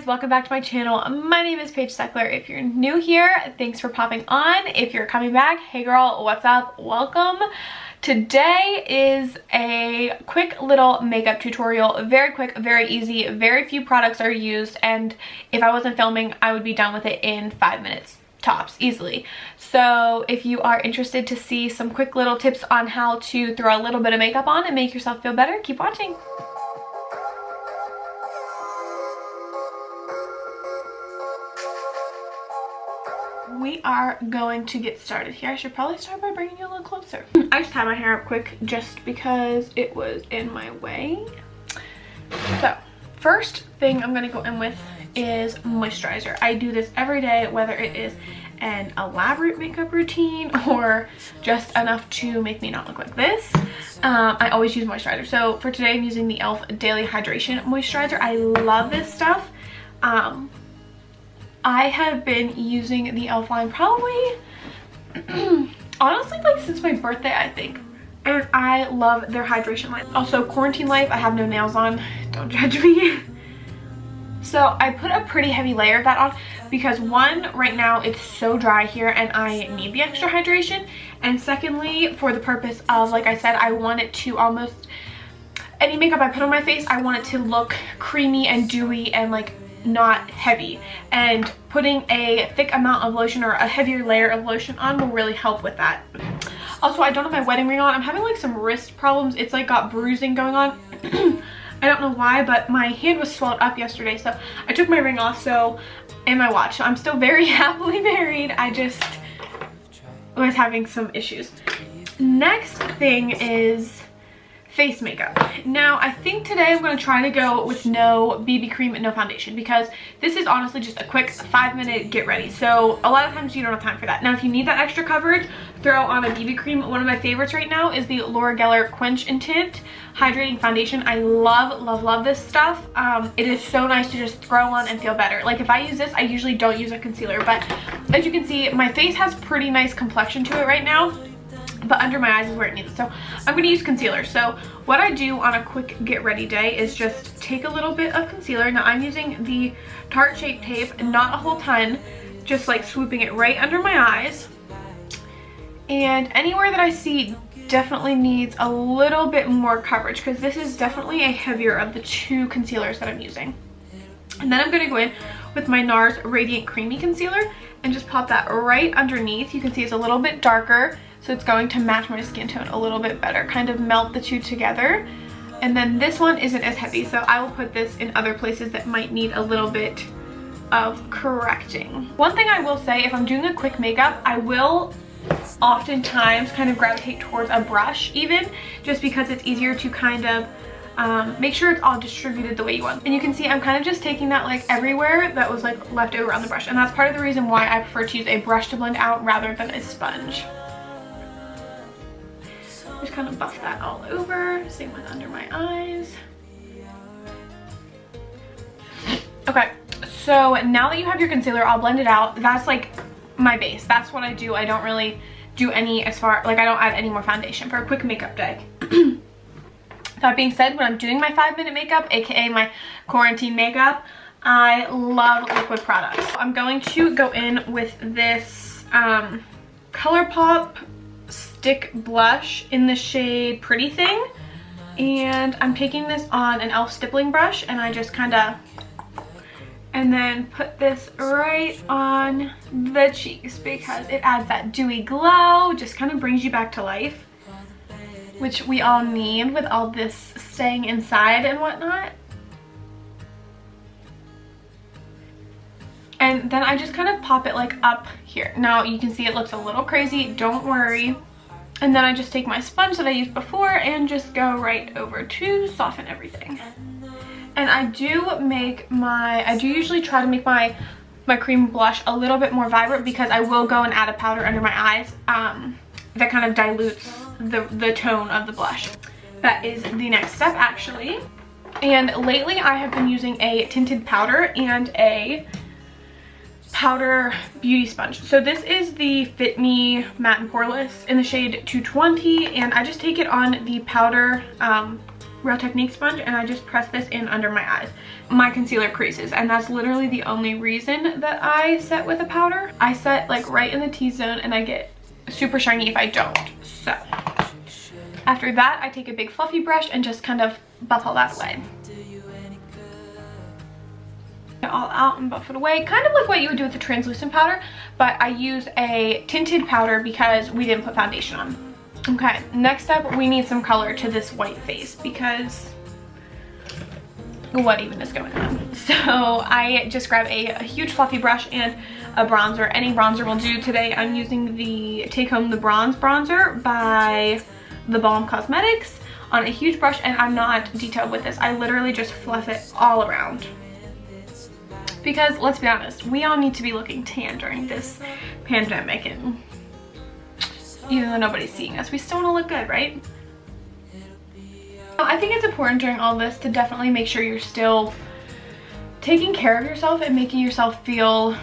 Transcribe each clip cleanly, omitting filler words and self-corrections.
Welcome back to my channel. My name is Paige Sechler. If you're new here, thanks for popping on. If you're coming back, hey girl, what's up? Welcome. Today is a quick little makeup tutorial. Very quick, very easy, very few products are used, and if I wasn't filming, I would be done with it in 5 minutes. Tops, easily. So if you are interested to see some quick little tips on how to throw a little bit of makeup on and make yourself feel better, keep watching. We are going to get started here. I should probably start by bringing you a little closer. I just tied my hair up quick just because it was in my way. So first thing I'm going to go in with is moisturizer. I do this every day, whether it is an elaborate makeup routine or just enough to make me not look like this. I always use moisturizer. So for today I'm using the e.l.f. Daily Hydration Moisturizer. I love this stuff. I have been using the e.l.f. line probably honestly like since my birthday, I think, and I love their hydration line. Also, quarantine life, I have no nails on, don't judge me. So I put a pretty heavy layer of that on because one, right now it's so dry here and I need the extra hydration, and secondly, for the purpose of, like I said, I want it to almost, any makeup I put on my face, I want it to look creamy and dewy and like not heavy, and putting a thick amount of lotion or a heavier layer of lotion on will really help with that. Also, I don't have my wedding ring on. I'm having like some wrist problems. It's like got bruising going on. I don't know why, but my hand was swelled up yesterday, so I took my ring off, and my watch. So I'm still very happily married. I just was having some issues. Next thing is face makeup. Now I think today I'm going to try to go with no BB cream and no foundation, because this is honestly just a quick 5-minute get ready. So a lot of times you don't have time for that. Now if you need that extra coverage, throw on a BB cream. One of my favorites right now is the Laura Geller Quench and Tint Hydrating Foundation. I love this stuff. It is so nice to just throw on and feel better. Like if I use this, I usually don't use a concealer, but as you can see, my face has pretty nice complexion to it right now, but under my eyes is where it needs it. So I'm going to use concealer. So what I do on a quick get ready day is just take a little bit of concealer. Now I'm using the Tarte Shape Tape, not a whole ton, just like swooping it right under my eyes. And anywhere that I see definitely needs a little bit more coverage, because this is definitely a heavier of the two concealers that I'm using. And then I'm going to go in with my NARS Radiant Creamy Concealer and just pop that right underneath. You can see it's a little bit darker, so it's going to match my skin tone a little bit better, kind of melt the two together. And then this one isn't as heavy, so I will put this in other places that might need a little bit of correcting. One thing I will say, if I'm doing a quick makeup, I will oftentimes kind of gravitate towards a brush even, just because it's easier to kind of make sure it's all distributed the way you want. And you can see I'm kind of just taking that like everywhere that was like left over on the brush, and that's part of the reason why I prefer to use a brush to blend out rather than a sponge. Just kind of buff that all over, same with under my eyes. Okay, so now that you have your concealer all blended out, that's like my base. That's what I do. I don't really do any I don't add any more foundation for a quick makeup day. That being said, when I'm doing my 5-minute makeup, aka my quarantine makeup, I love liquid products. I'm going to go in with this ColourPop stick blush in the shade Pretty Thing, and I'm taking this on an e.l.f. stippling brush, and I just kind of, and then put this right on the cheeks because it adds that dewy glow, just kind of brings you back to life, which we all need with all this staying inside and whatnot. And then I just kind of pop it like up here. Now you can see it looks a little crazy, don't worry. And then I just take my sponge that I used before and just go right over to soften everything. And I do usually try to make my cream blush a little bit more vibrant, because I will go and add a powder under my eyes that kind of dilutes the tone of the blush. That is the next step actually. And lately I have been using a tinted powder and a powder beauty sponge. So this is the Fit Me Matte and Poreless in the shade 220, and I just take it on the powder Real Technique sponge, and I just press this in under my eyes. My concealer creases, and that's literally the only reason that I set with a powder. I set like right in the T-zone, and I get super shiny if I don't. So after that, I take a big fluffy brush and just kind of buff all that away. All out and buff it away, kind of like what you would do with a translucent powder, but I use a tinted powder because we didn't put foundation on. Okay, next up, we need some color to this white face because what even is going on? So I just grab a huge fluffy brush and a bronzer. Any bronzer will do. Today I'm using the Take Home the Bronze bronzer by The Balm Cosmetics on a huge brush, and I'm not detailed with this. I literally just fluff it all around. Because let's be honest, we all need to be looking tan during this pandemic, and even though nobody's seeing us, we still want to look good, right? I think it's important during all this to definitely make sure you're still taking care of yourself and making yourself feel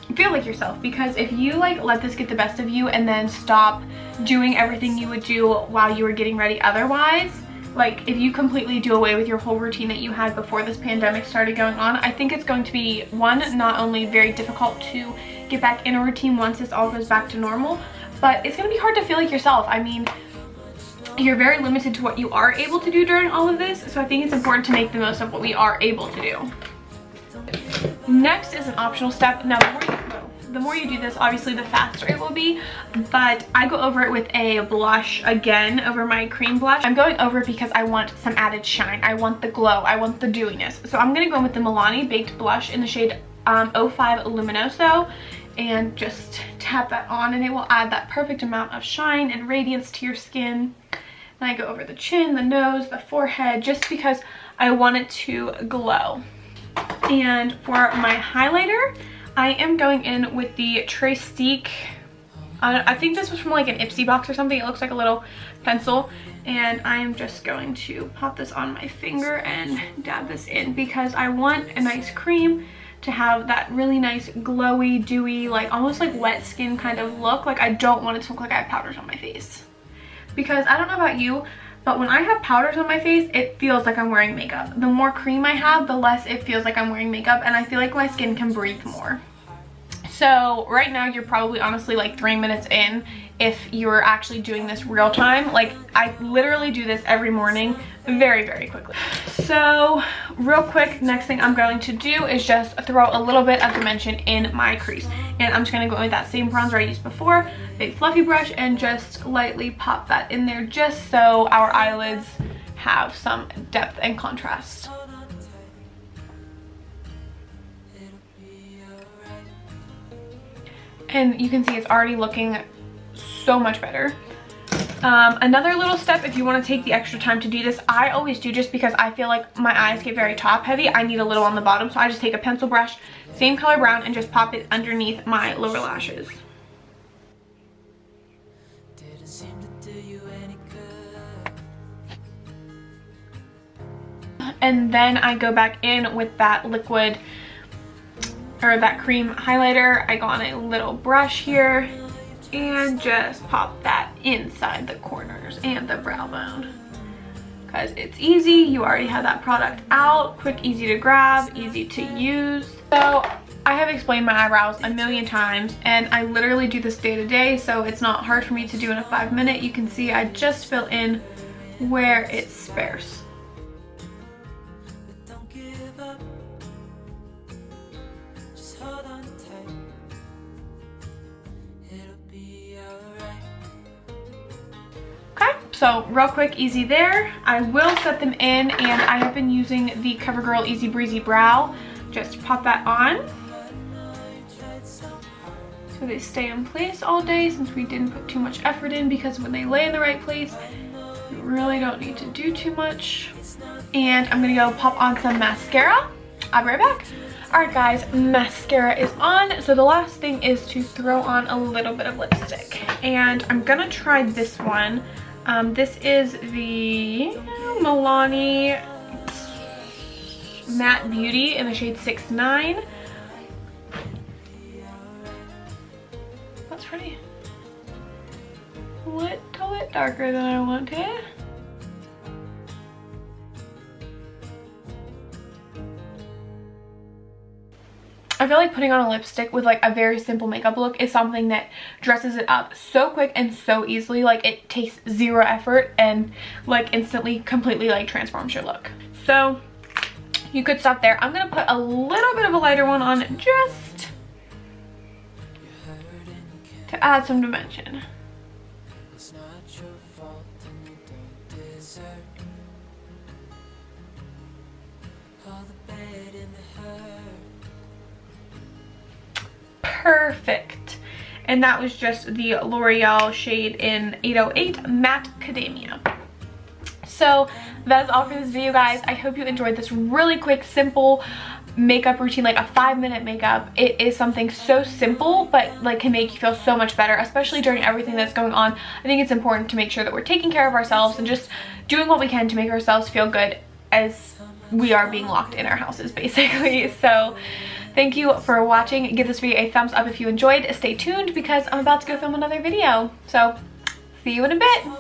like yourself, because if you like let this get the best of you and then stop doing everything you would do while you were getting ready otherwise, like if you completely do away with your whole routine that you had before this pandemic started going on, I think it's going to be, one, not only very difficult to get back in a routine once this all goes back to normal, but it's going to be hard to feel like yourself. I mean, you're very limited to what you are able to do during all of this, so I think it's important to make the most of what we are able to do. Next is an optional step. Now, the more you do this, obviously the faster it will be, but I go over it with a blush again over my cream blush. I'm going over it because I want some added shine. I want the glow. I want the dewiness. So I'm going to go in with the Milani Baked Blush in the shade 05 Luminoso and just tap that on, and it will add that perfect amount of shine and radiance to your skin. And I go over the chin, the nose, the forehead, just because I want it to glow. And for my highlighter, I am going in with the Trestique. I think this was from like an Ipsy box or something. It looks like a little pencil. And I am just going to pop this on my finger and dab this in because I want a nice cream to have that really nice glowy, dewy, like almost like wet skin kind of look. Like I don't want it to look like I have powders on my face. Because I don't know about you, but when I have powders on my face, it feels like I'm wearing makeup. The more cream I have, the less it feels like I'm wearing makeup, and I feel like my skin can breathe more. So right now you're probably honestly like 3 minutes in if you're actually doing this real time. Like I literally do this every morning very, very quickly. So real quick, next thing I'm going to do is just throw a little bit of dimension in my crease. And I'm just going to go in with that same bronzer I used before, big fluffy brush, and just lightly pop that in there just so our eyelids have some depth and contrast. And you can see it's already looking so much better. Another little step, if you want to take the extra time to do this, I always do just because I feel like my eyes get very top heavy. I need a little on the bottom, so I just take a pencil brush, same color brown, and just pop it underneath my lower lashes. And then I go back in with that liquid or that cream highlighter. I go on a little brush here and just pop that inside the corners and the brow bone because it's easy. You already have that product out, quick, easy to grab, easy to use. So I have explained my eyebrows a million times, and I literally do this day to day, so it's not hard for me to do in a 5-minute. You can see I just fill in where it's sparse. So real quick, easy there. I will set them in, and I have been using the CoverGirl Easy Breezy Brow. Just pop that on so they stay in place all day, since we didn't put too much effort in, because when they lay in the right place, you really don't need to do too much. And I'm gonna go pop on some mascara. I'll be right back. Alright guys, mascara is on. So the last thing is to throw on a little bit of lipstick. And I'm gonna try this one. This is the Milani Matte Beauty in the shade 69. That's pretty. A little bit darker than I want it. I feel like putting on a lipstick with like a very simple makeup look is something that dresses it up so quick and so easily. Like it takes zero effort and like instantly completely like transforms your look. So you could stop there. I'm gonna put a little bit of a lighter one on just to add some dimension. Perfect. And that was just the L'Oreal shade in 808 Matte Academia. So that is all for this video, guys. I hope you enjoyed this really quick, simple makeup routine, like a 5-minute makeup. It is something so simple, but like can make you feel so much better, especially during everything that's going on. I think it's important to make sure that we're taking care of ourselves and just doing what we can to make ourselves feel good as we are being locked in our houses, basically. So thank you for watching. Give this video a thumbs up if you enjoyed. Stay tuned because I'm about to go film another video. So see you in a bit.